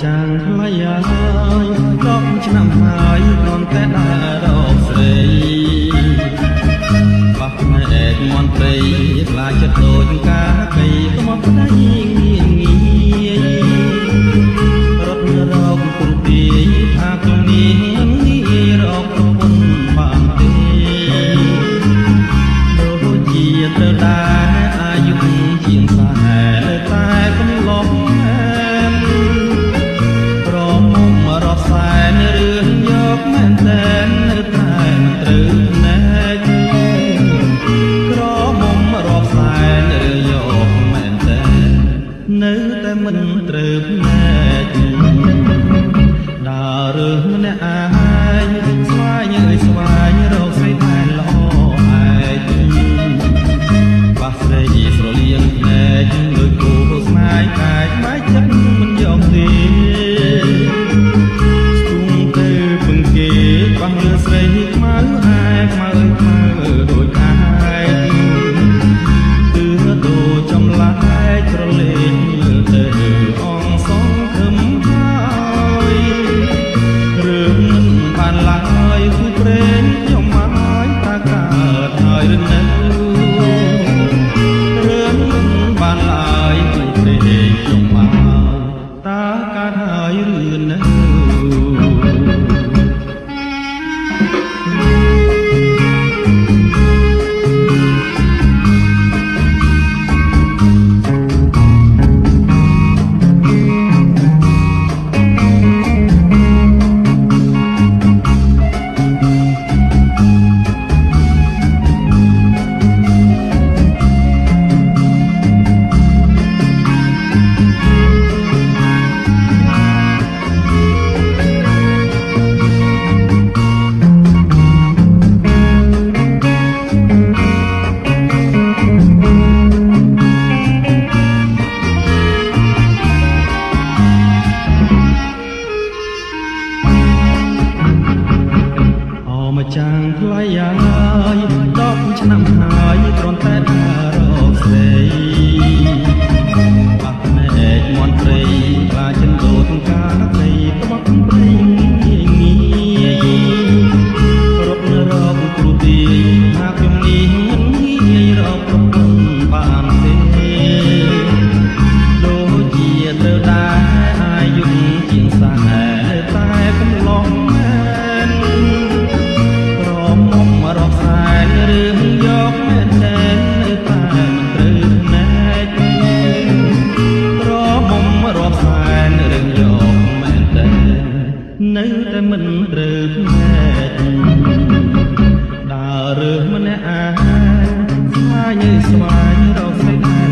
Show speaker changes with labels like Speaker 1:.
Speaker 1: ចាងថ្លៃហើយ10ឆ្នាំហើយគ្រាន់តែដើររកស្រីបោះភ្នែកមន្ត្រីខ្លាចចិត្តដូចកាកៃខ្មោះស្ដីងាយរត់រកគុំទីថាខ្លួននេះងាយរកប្រពន្ធបានទេដូចជាទៅដែរអាយុជាងសាតែកំឡុងសែនរឿងយកមែនតែននៅតែមិនត្រូវណែកក្រមុំរាប់សែនរឿងយកមែនតែននៅតែមិនត្រូវណែកដើររឿងម្នាក់ឯងស្វែងស្វែងរកស្រីតែល្អឯងបាសស្រីស្រលៀងភ្នែកដូចគូស្នេហ៍កាយបែកចិត្តមិនយកទេបាំងលើស្រីខ្មៅខ្មៅដូចឯងទឿដូចចំឡាយក្រលេងទៅអងសងខឹមហើយរឿងមិនបានឡើយគូព្រេងខ្ញុំមកតាកើតហើយឬនៅរឿងមិនបានឡើយគូព្រេងខ្ញុំមកតាកើតហើយឬនៅចាងថ្លៃហើយ10ឆ្នាំហើយគ្រាន់តែដើររកស្រីបាក់ភ្នែកមន្ត្រីខ្លាចចិនដូនកាកៃក្បត់ព្រៃងាយរត់រកគ្រូទីថាខ្ញុំនេះមិនងាយរកប្រពន្ធបានទេដូចជាទៅដែរអាយុជាងសាតែកំឡុងរឿងយកមែនតែននៅតែមិនត្រូវណែកក្រមុំរាប់សែនរឿងយកមែនតែននៅតែមិនត្រូវណែកដើររឿងម្នាក់ឯងស្វែងរកស្រី